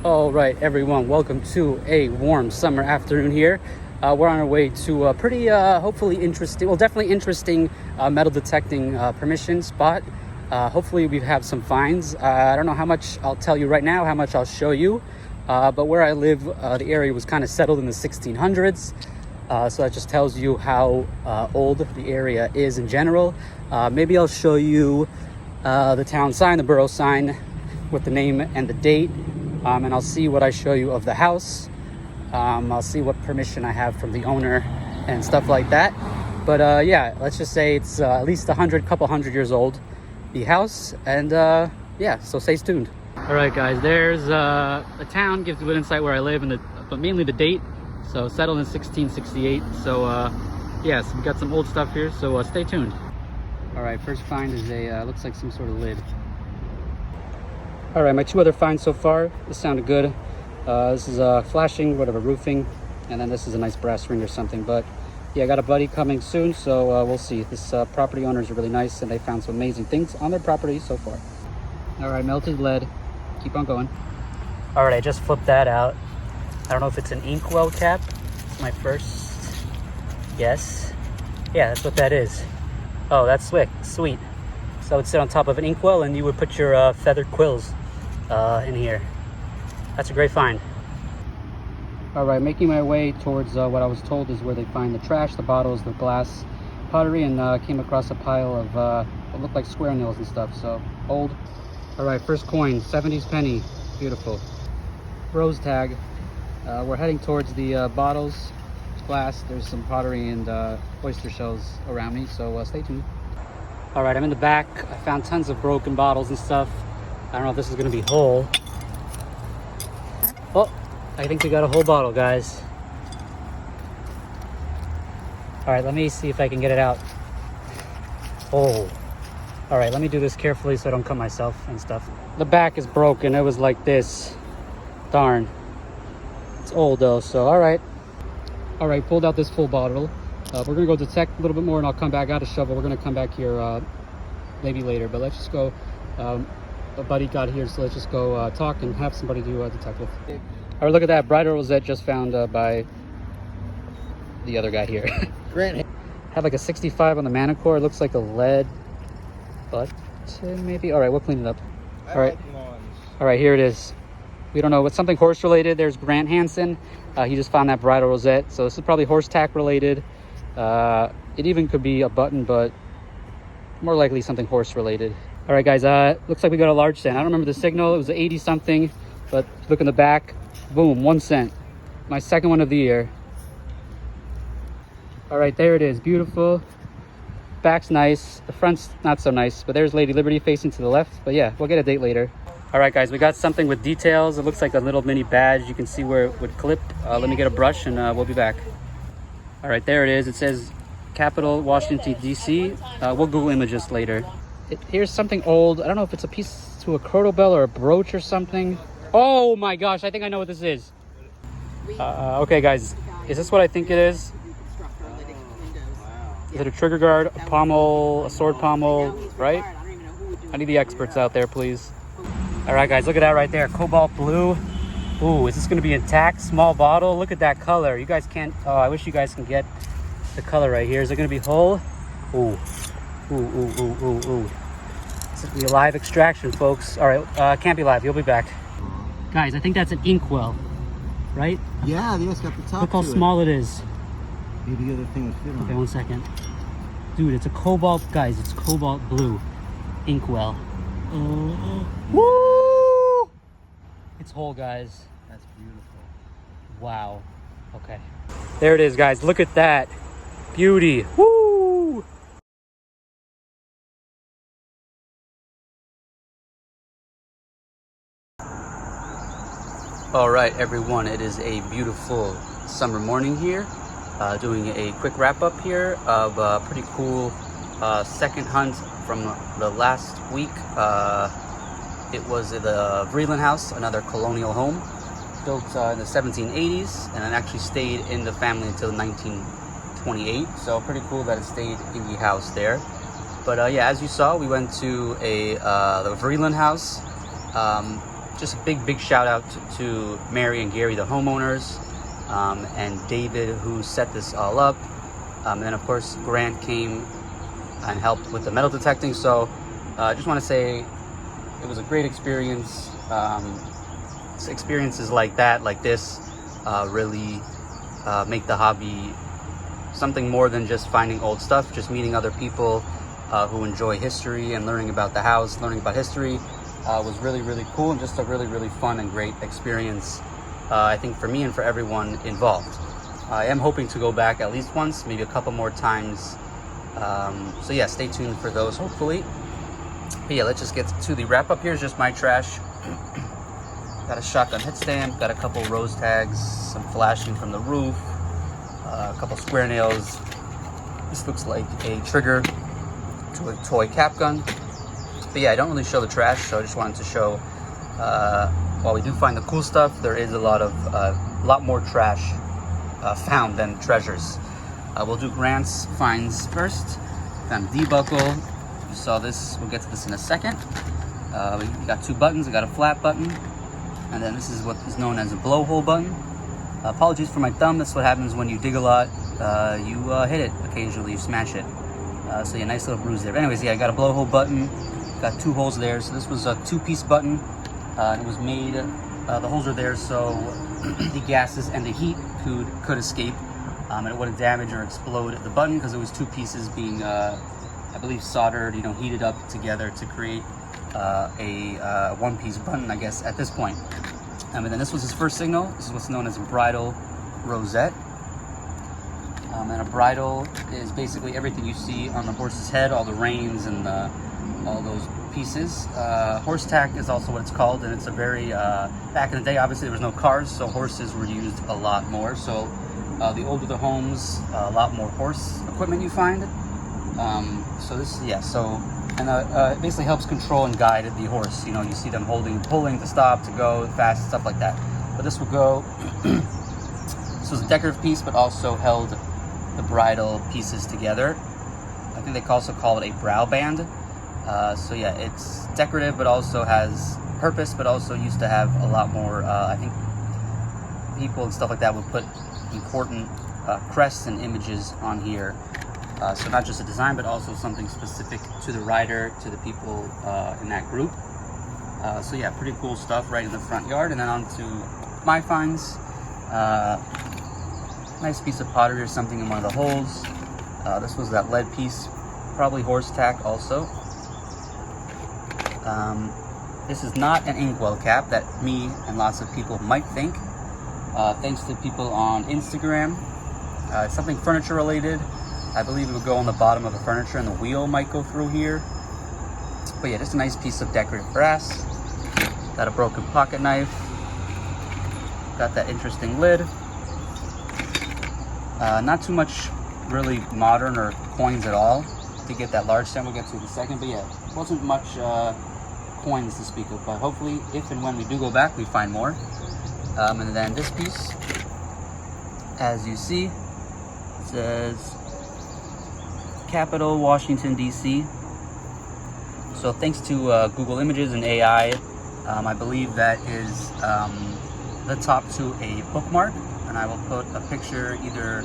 All right, everyone, welcome to a warm summer afternoon here. We're on our way to a pretty, hopefully interesting, well, definitely interesting metal detecting permission spot. Hopefully we have some finds. I don't know how much I'll tell you right now, how much I'll show you. But where I live, the area was kind of settled in the 1600s. So that just tells you how old the area is in general. Maybe I'll show you the town sign, the borough sign with the name and the date. And I'll see what I show you of the house. I'll see what permission I have from the owner and stuff like that. But yeah, let's just say it's at least couple hundred years old, the house. And yeah, so stay tuned. All right, guys, there's the town, gives a good insight where I live, and but mainly the date. So settled in 1668. So yeah, so we got some old stuff here, so stay tuned. All right, first find is a, looks like some sort of lid. All right, my two other finds so far, this sounded good. This is flashing, whatever, roofing, and then this is a nice brass ring or something. But yeah, I got a buddy coming soon, so we'll see. This property owners are really nice, and they found some amazing things on their property so far. All right, melted lead. Keep on going. All right, I just flipped that out. I don't know if it's an inkwell cap. It's my first guess. Yeah, that's what that is. Oh, that's sweet. So it would sit on top of an inkwell, and you would put your feathered quills in here. That's a great find. All right, making my way towards what I was told is where they find the trash, the bottles, the glass, pottery, and came across a pile of what looked like square nails and stuff, so old. All right, first coin, 70s penny, beautiful. Rose tag. We're heading towards the bottles, glass. There's some pottery and oyster shells around me, so stay tuned. All right, I'm in the back. I found tons of broken bottles and stuff. I don't know if this is gonna be whole. Oh, I think we got a whole bottle, guys. All right, let me see if I can get it out. Oh, all right, let me do this carefully so I don't cut myself and stuff. The back is broken. It was like this. Darn. It's old though, so all right. All right, pulled out this full bottle. We're gonna go detect a little bit more, and I'll come back out a shovel. We're gonna come back here maybe later, but let's just go. A buddy got here, so let's just go talk and have somebody do detect with. All right, look at that bridal rosette just found by the other guy here. Grant had like a 65 on the manicore. It looks like a lead, but maybe. All right, we'll clean it up. All right, all right, here it is. We don't know, it's something horse related. There's Grant Hansen. He just found that bridal rosette, so this is probably horse tack related. It even could be a button, but more likely something horse related. All right, guys, looks like we got a large cent. I don't remember the signal. It was 80 something, but look in the back. Boom, 1 cent. My second one of the year. All right, there it is, beautiful. Back's nice, the front's not so nice, but there's Lady Liberty facing to the left. But yeah, we'll get a date later. All right, guys, we got something with details. It looks like a little mini badge. You can see where it would clip. Let me get a brush and we'll be back. All right, there it is. It says Capital, Washington, D.C. We'll Google images later. Here's something old. I don't know if it's a piece to a croto bell or a brooch or something. Oh my gosh, I think I know what this is. Okay, guys, is this what I think it is? Is it a trigger guard, a pommel, a sword pommel, right? I need the experts out there, please. All right, guys, look at that right there. Cobalt blue. Ooh, is this going to be intact? Small bottle. Look at that color. You guys can't. Oh, I wish you guys can get the color right here. Is it going to be whole? Ooh. Ooh, ooh, ooh, ooh, ooh. This is going to be a live extraction, folks. All right, can't be live. You'll be back. Guys, I think that's an inkwell, right? Yeah, it's got the top. Look how small it is. Maybe the other thing would fit on. Okay, 1 second. Dude, it's a cobalt, guys, it's cobalt blue inkwell. Oh. Woo! It's whole, guys. That's beautiful. Wow. Okay. There it is, guys. Look at that. Beauty. Woo! All right, everyone. It is a beautiful summer morning here. Doing a quick wrap up here of a pretty cool second hunt from the last week. It was the Vreeland house, another colonial home built in the 1780s, and it actually stayed in the family until 1928. So pretty cool that it stayed in the house there. But yeah, as you saw, we went to the Vreeland house. just a big shout out to Mary and Gary, the homeowners, and David, who set this all up. And then of course Grant came and helped with the metal detecting. So I just want to say it was a great experience. Experiences like that, like this, really make the hobby something more than just finding old stuff. Just meeting other people who enjoy history and learning about the house, learning about history was really cool, and just a really fun and great experience, I think, for me and for everyone involved. I am hoping to go back at least once, maybe a couple more times. So yeah, stay tuned for those, hopefully. But yeah, let's just get to the wrap up. Here's just my trash. Got a shotgun headstand, got a couple rose tags, some flashing from the roof, a couple square nails. This looks like a trigger to a toy cap gun. But yeah, I don't really show the trash, so I just wanted to show, while we do find the cool stuff, there is a lot more trash found than treasures. We'll do Grant's finds first. Found a D-buckle. You saw this, we'll get to this in a second. We got 2 buttons, we got a flat button, and then this is what is known as a blowhole button. Apologies for my thumb, that's what happens when you dig a lot. You hit it occasionally, you smash it. So yeah, nice little bruise there. But anyways, yeah, I got a blowhole button, got 2 holes there. So this was a 2-piece button. It was made, the holes are there so the gases and the heat could escape, and it wouldn't damage or explode the button, because it was 2 pieces being, I believe, soldered, heated up together to create a 1-piece button, I guess, at this point. And then this was his first signal. This is what's known as a bridle rosette. And a bridle is basically everything you see on the horse's head, all the reins and all those pieces. Horse tack is also what it's called, and it's a very, back in the day, obviously there was no cars, so horses were used a lot more. So the older the homes, a lot more horse equipment you find. So this, yeah, so, and it basically helps control and guide the horse. You see them holding, pulling to stop, to go fast, stuff like that. But this will go, this was a decorative piece, but also held the bridle pieces together. I think they also call it a brow band. So yeah, it's decorative, but also has purpose, but also used to have a lot more, I think people and stuff like that would put important crests and images on here. So not just a design, but also something specific to the rider, to the people in that group. So yeah, pretty cool stuff right in the front yard. And then on to my finds. Nice piece of pottery or something in one of the holes. This was that lead piece, probably horse tack also. This is not an inkwell cap that me and lots of people might think. Thanks to people on Instagram. It's something furniture related. I believe it would go on the bottom of the furniture and the wheel might go through here. But yeah, just a nice piece of decorative brass. Got a broken pocket knife. Got that interesting lid. Not too much really modern or coins at all to get that large stem. We'll get to in a second. But yeah, wasn't much coins to speak of. But hopefully, if and when we do go back, we find more. And then this piece, as you see, says Capital, Washington, D.C. So thanks to Google Images and AI, I believe that is the top to a bookmark, and I will put a picture either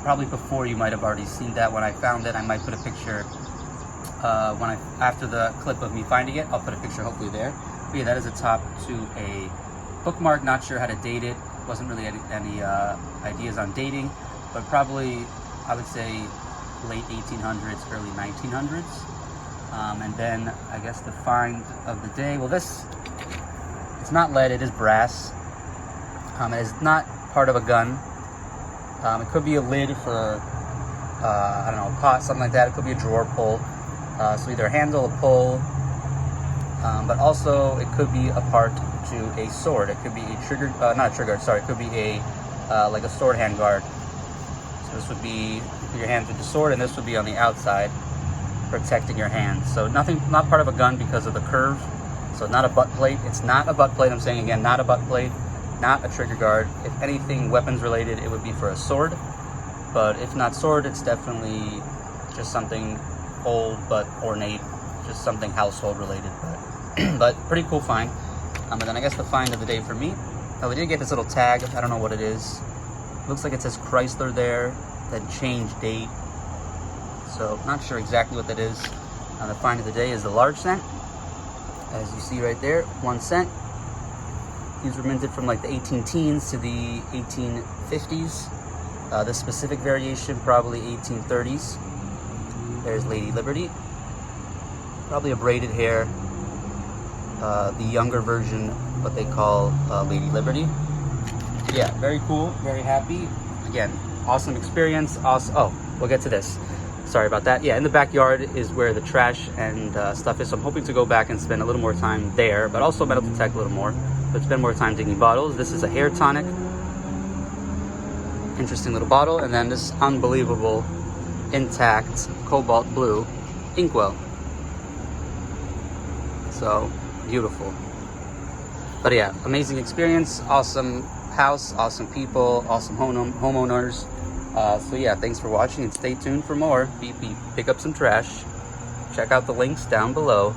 probably before you might have already seen that. When I found it, I might put a picture after the clip of me finding it, I'll put a picture hopefully there. But yeah, that is a top to a bookmark. Not sure how to date it. Wasn't really any ideas on dating, but probably I would say late 1800s, early 1900s. And then I guess the find of the day, well, this, it's not lead, it is brass. It is not part of a gun. It could be a lid for, I don't know, a pot, something like that. It could be a drawer pull. So either a handle, a pull, but also it could be a part to a sword. It could be a trigger, not a trigger, sorry, it could be a, like a sword handguard. So this would be, put your hand through the sword, and this would be on the outside, protecting your hand. So nothing, not part of a gun because of the curve. So not a butt plate. It's not a butt plate. I'm saying again, not a butt plate, not a trigger guard. If anything weapons related, it would be for a sword. But if not sword, it's definitely just something old but ornate, just something household related. But But pretty cool find. And then I guess the find of the day for me. Oh, we did get this little tag. I don't know what it is. Looks like it says Chrysler there, then change date. So not sure exactly what that is. The find of the day is the large cent. As you see right there, 1 cent. These were minted from like the 18 teens to the 1850s. This specific variation, probably 1830s. There's Lady Liberty. Probably a braided hair. The younger version, what they call Lady Liberty. Yeah, very cool, very happy. Again, awesome experience. Awesome. Oh, we'll get to this. Sorry about that. Yeah, in the backyard is where the trash and stuff is. So I'm hoping to go back and spend a little more time there, but also metal detect a little more. But spend more time digging bottles. This is a hair tonic. Interesting little bottle. And then this unbelievable, intact, cobalt blue inkwell. So, beautiful. But yeah, amazing experience. Awesome house, awesome people, awesome homeowners. So yeah, thanks for watching and stay tuned for more. Beep beep. Pick up some trash. Check out the links down below.